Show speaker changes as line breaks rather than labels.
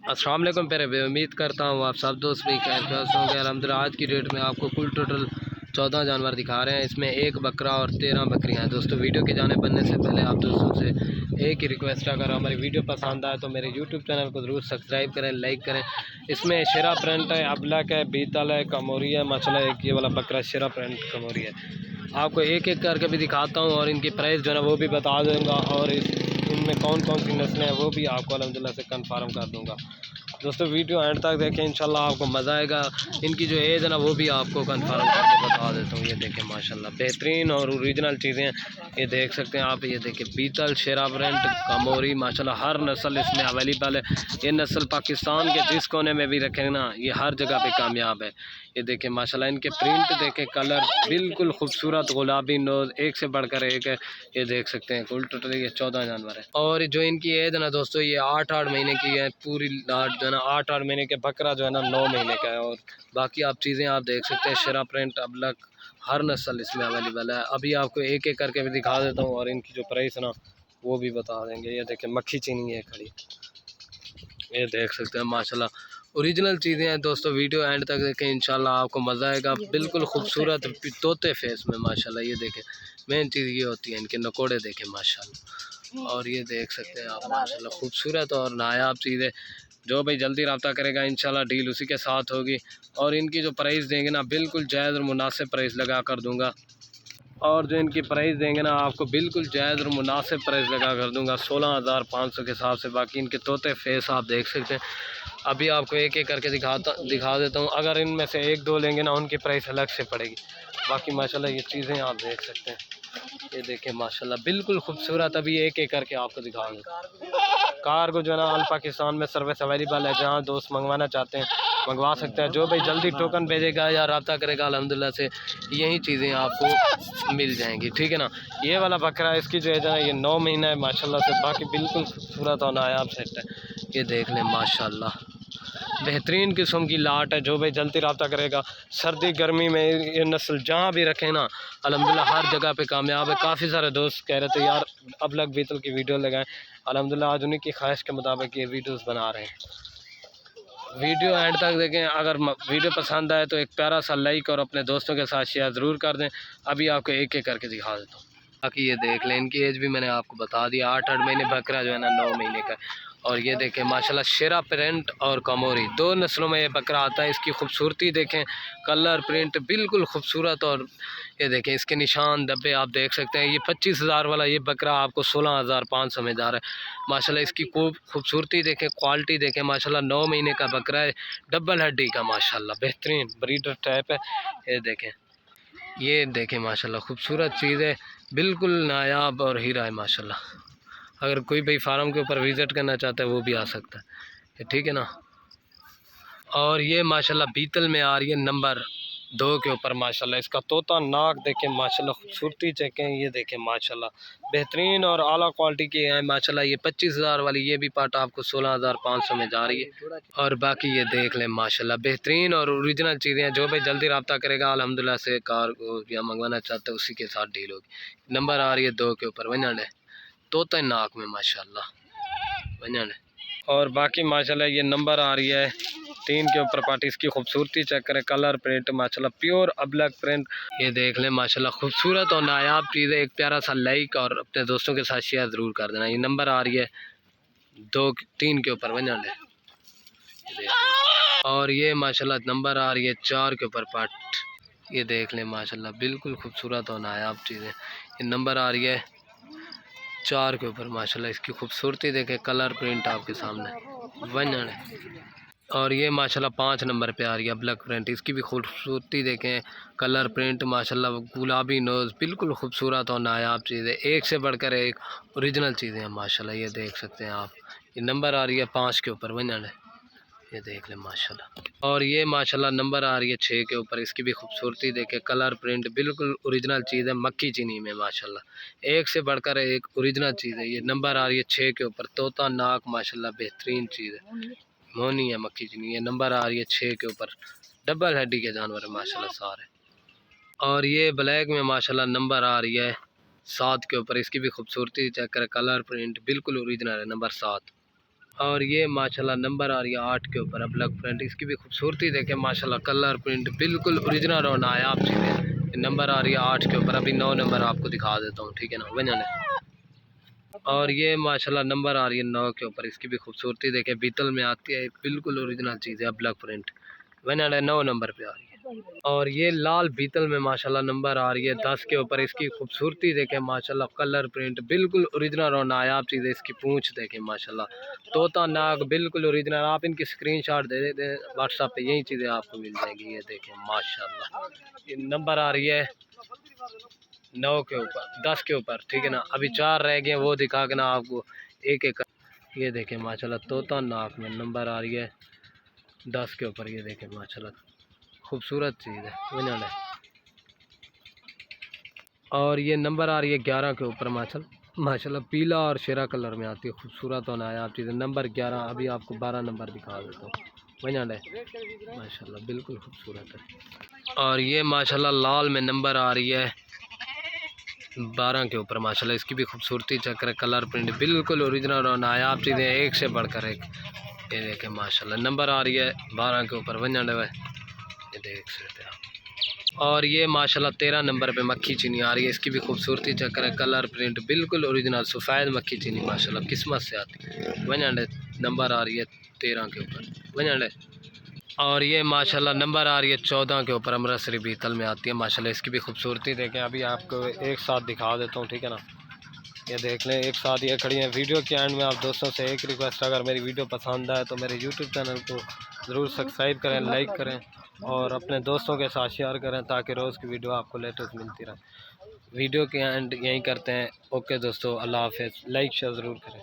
अस्सलाम वालेकुम प्यारे, उम्मीद करता हूँ आप सब दोस्त भी खैरियत होंगे। अल्हम्दुलिल्लाह आज की डेट में आपको कुल टोटल 14 जानवर दिखा रहे हैं। इसमें एक बकरा और 13 बकरियां हैं। दोस्तों वीडियो की जाने बनने से पहले आप दोस्तों से एक ही रिक्वेस्ट है, अगर हमारी वीडियो पसंद आए तो मेरे यूट्यूब चैनल को ज़रूर सब्सक्राइब करें, लाइक करें। इसमें शेरा प्रिंट है, अबलक है, बीतल है, कमोरी है, माशाल्लाह एक ये वाला बकरा शेरा प्रिंट कमोरी है। आपको एक एक करके भी दिखाता हूँ और इनकी प्राइस जो है वो भी बता दूँगा, और इनमें कौन कौन सी नस्लें हैं वो भी आपको अल्हम्दुलिल्लाह से कन्फर्म कर दूँगा। दोस्तों वीडियो एंड तक देखें, इंशाल्लाह आपको मज़ा आएगा। इनकी जो एज है ना वो भी आपको कंफर्म करके बता देता हूँ। ये देखें माशाल्लाह बेहतरीन और ओरिजिनल चीज़ें ये देख सकते हैं आप। ये देखें बीतल, शेरा प्रिंट, कमोरी, माशाल्लाह हर नस्ल इसमें अवेलेबल है। ये नस्ल पाकिस्तान के जिस कोने में भी रखें ना ये हर जगह पे कामयाब है। ये देखें माशाल्लाह इनके प्रिंट देखें, कलर बिल्कुल खूबसूरत गुलाबी नोज, एक से बढ़कर एक है। ये देख सकते हैं कुल टोटल ये 14 जानवर है। और जो इनकी एज है ना दोस्तों ये 8-8 महीने की है पूरी। लाट जो है ना 8-8 महीने के, बकरा जो है ना 9 महीने का है। और बाकी आप चीज़ें आप देख सकते हैं, शेरा प्रिंट, अबलक हर नस्ल इसमें अवेलेबल है। अभी आपको एक एक करके भी दिखा देता हूँ और इनकी जो प्राइस है ना वो भी बता देंगे। ये देखें मक्खी चीनी है खड़ी, ये देख सकते हैं माशाल्लाह ओरिजिनल चीज़ें हैं। दोस्तों वीडियो एंड तक देखें, इंशाल्लाह आपको मज़ा आएगा। बिल्कुल खूबसूरत तोते फेस में माशाल्लाह। ये देखें मेन चीज़ ये होती है, इनके नकोड़े देखें माशाल्लाह। और ये देख सकते हैं आप माशाल्लाह खूबसूरत और नायाब चीज़ है। जो भाई जल्दी रब्ता करेगा इंशाल्लाह डील उसी के साथ होगी। और इनकी जो प्राइस देंगे ना बिल्कुल जायज़ और मुनासिब प्राइस लगा कर दूँगा। और जो इनकी प्राइस देंगे ना आपको बिल्कुल जायज़ और मुनासिब प्राइस लगा कर दूंगा 16,500 के हिसाब से। बाकी इनके तोते फेस आप देख सकते हैं। अभी आपको एक एक करके दिखा देता हूँ। अगर इनमें से एक दो लेंगे ना उनकी प्राइस अलग से पड़ेगी। बाकी माशाल्लाह ये चीज़ें आप देख सकते हैं। ये देखें माशाल्लाह बिल्कुल खूबसूरत। अभी एक एक करके आपको दिखा दूँ। कार्गो जो है ना ऑल पाकिस्तान में सर्विस अवेलेबल है। जहाँ दोस्त मंगवाना चाहते हैं मंगवा सकते हैं। जो भाई जल्दी टोकन भेजेगा या रब्ता करेगा अल्हम्दुलिल्लाह से यही चीज़ें आपको मिल जाएंगी, ठीक है ना। ये वाला बकरा इसकी जो है ना ये 9 महीना है माशाल्लाह से। बाकी बिल्कुल खूबसूरत और नायाब सेट है। ये देख लें माशाल्लाह बेहतरीन किस्म की लाट है। जो भाई जल्दी रब्ता करेगा सर्दी गर्मी में ये नस्ल जहाँ भी रखें ना अल्हम्दुलिल्लाह हर जगह पे कामयाब है। काफ़ी सारे दोस्त कह रहे थे यार अबलक बीतल की वीडियो लगाएं। अल्हम्दुलिल्लाह आज उन्हीं की ख्वाहिश के मुताबिक ये वीडियोस बना रहे हैं। वीडियो एंड तक देखें। अगर वीडियो पसंद आए तो एक प्यारा सा लाइक और अपने दोस्तों के साथ शेयर ज़रूर कर दें। अभी आपको एक एक करके दिखा देता हूँ। बाकी ये देख लें इनकी एज भी मैंने आपको बता दिया। 8-8 महीने, बकरा जो है ना 9 महीने का। और ये देखें माशाल्लाह शेरा प्रिंट और कमोरी दो नस्लों में ये बकरा आता है। इसकी खूबसूरती देखें, कलर प्रिंट बिल्कुल खूबसूरत। और ये देखें इसके निशान धब्बे आप देख सकते हैं। ये 25,000 वाला ये बकरा आपको 16,500 में जा रहा है माशाल्लाह। इसकी खूबसूरती देखें, क्वालिटी देखें माशाल्लाह। 9 महीने का बकरा है, डबल हड्डी का माशाल्लाह बेहतरीन ब्रीडर टाइप है। ये देखें माशाल्लाह खूबसूरत चीज़ है, बिल्कुल नायाब और हीरा है माशाल्लाह। अगर कोई भाई फार्म के ऊपर विज़िट करना चाहता है वो भी आ सकता है, ठीक है ना। और ये माशाल्लाह बीतल में आ रही है नंबर 2 के ऊपर माशाल्लाह। इसका तोता नाक देखें माशाल्लाह, खूबसूरती चेकें। ये देखें माशाल्लाह बेहतरीन और आला क्वालिटी की है माशाल्लाह। ये 25,000 वाली ये भी पार्ट आपको 16,500 में जा रही है। और बाकी ये देख लें माशाल्लाह बेहतरीन और ओरिजिनल चीज़ें हैं। जो भाई जल्दी रब्ता करेगा अल्हम्दुलिल्लाह से कार को या मंगवाना चाहता है उसी के साथ डील होगी। नंबर आ रही है 2 के ऊपर वजह तोता नाक में माशाल्लाह वजह। और बाकी माशाल्लाह ये नंबर आ रही है 3 के ऊपर पार्टी। इसकी खूबसूरती चेक करें, कलर प्रिंट माशाल्लाह प्योर अबलक प्रिंट। ये देख लें माशाल्लाह खूबसूरत और नायाब चीज़ है। एक प्यारा सा लाइक और अपने दोस्तों के साथ शेयर ज़रूर कर देना। ये नंबर आ रही है 2-3 के ऊपर वजह। और ये माशाल्लाह नंबर आ रही है 4 के ऊपर पार्ट। ये देख लें माशाल्लाह बिल्कुल खूबसूरत और नायाब चीज़ है। ये नंबर आ रही है 4 के ऊपर माशाल्लाह। इसकी खूबसूरती देखें, कलर प्रिंट आपके सामने वजन है। और ये माशाल्लाह 5 नंबर पे आ रही है ब्लैक प्रिंट। इसकी भी खूबसूरती देखें, कलर प्रिंट माशाल्लाह गुलाबी नोज़ बिल्कुल खूबसूरत और नायाब चीज़ है। एक से बढ़कर एक ओरिजिनल चीज़ें हैं माशाल्लाह। ये देख सकते हैं आप। ये नंबर आ रही है 5 के ऊपर वजन है। ये देख लें माशाल्लाह। और ये माशाल्लाह नंबर आ रही है 6 के ऊपर। इसकी भी खूबसूरती देखें, कलर प्रिंट बिल्कुल ओरिजिनल चीज़ है मक्खी चीनी में माशाल्लाह। एक से बढ़कर एक ओरिजिनल चीज़ है। ये नंबर आ रही है 6 के ऊपर। तोता नाक माशाल्लाह बेहतरीन चीज़ है, मोनी है मक्खी चीनी। ये नंबर आ रही है 6 के ऊपर। डबल हड्डी के जानवर है माशाल्लाह सारे। और ये ब्लैक में माशाल्लाह नंबर आ रही है 7 के ऊपर। इसकी भी खूबसूरती चेक करें, कलर प्रिंट बिल्कुल ओरिजिनल है, नंबर 7। और ये माशाल्लाह नंबर आ रही है 8 के ऊपर। अब ब्लैक प्रिंट, इसकी भी खूबसूरती देखें माशाल्लाह, कलर प्रिंट बिल्कुल ओरिजिनल और नायाब चीज़ें। नंबर आ रही है 8 के ऊपर। अभी 9 नंबर आपको दिखा देता हूँ, ठीक है ना, वजह। और ये माशाल्लाह नंबर आ रही है 9 के ऊपर। इसकी भी खूबसूरती देखें, बीतल में आती है, बिल्कुल ओरिजिनल चीज़ है, ब्लैक प्रिंट वजह 9 नंबर पे आ रही है। और ये लाल बीतल में माशाल्लाह नंबर आ रही है 10 के ऊपर। इसकी खूबसूरती देखें माशाल्लाह, कलर प्रिंट बिल्कुल ओरिजिनल और नायाब चीज़ है। इसकी पूंछ देखें माशाल्लाह, तोता नाग बिल्कुल ओरिजिनल। आप इनकी स्क्रीनशॉट दे देते हैं व्हाट्सएप पे, यही चीज़ें आपको मिल जाएगी। ये देखें माशाल्लाह, ये नंबर आ रही है 9 के ऊपर, 10 के ऊपर, ठीक है ना। अभी 4 रह गए, वो दिखा के ना आपको एक एक। ये देखें माशाल्लाह, तोता नाक में नंबर आ रही है 10 के ऊपर। ये देखें माशाल्लाह, खूबसूरत चीज़ है वजह। और ये नंबर आ रही है 11 के ऊपर माशाल्लाह, पीला और शेरा कलर में आती है, खूबसूरत और नायाब चीज़ है। नंबर 11। अभी आपको 12 नंबर दिखा देता हूँ वजह माशाल्लाह, बिल्कुल खूबसूरत है। और ये माशाल्लाह लाल में नंबर आ रही है 12 के ऊपर माशाल्लाह। इसकी भी खूबसूरती चेक करें, कलर प्रिंट बिल्कुल ओरिजिनल और नायाब चीज़ें, एक से बढ़कर एक। ये देखें माशाल्लाह, नंबर आ रही है 12 के ऊपर वजह। ये देख सकते हैं आप। और ये माशाल्लाह 13 नंबर पे मक्खी चीनी आ रही है। इसकी भी खूबसूरती चेक करें, कलर प्रिंट बिल्कुल ओरिजिनल सफ़ेद मक्खी चीनी माशाल्लाह, किस्मत से आती है वजह। नंबर आ रही है 13 के ऊपर वजह। और ये माशाल्लाह नंबर आ रही है 14 के ऊपर। अमृतसरी बीतल में आती है माशाल्लाह। इसकी भी खूबसूरती देखें, अभी आपको एक साथ दिखा देता हूँ, ठीक है ना। ये देख लें एक साथ ये खड़ी है। वीडियो के एंड में आप दोस्तों से एक रिक्वेस्ट, अगर मेरी वीडियो पसंद आए तो मेरे यूट्यूब चैनल को ज़रूर सब्सक्राइब करें, लाइक करें और अपने दोस्तों के साथ शेयर करें, ताकि रोज़ की वीडियो आपको लेटेस्ट मिलती रहे। वीडियो के एंड यहीं करते हैं। ओके दोस्तों, अल्लाह हाफ़िज़। लाइक शेयर ज़रूर करें।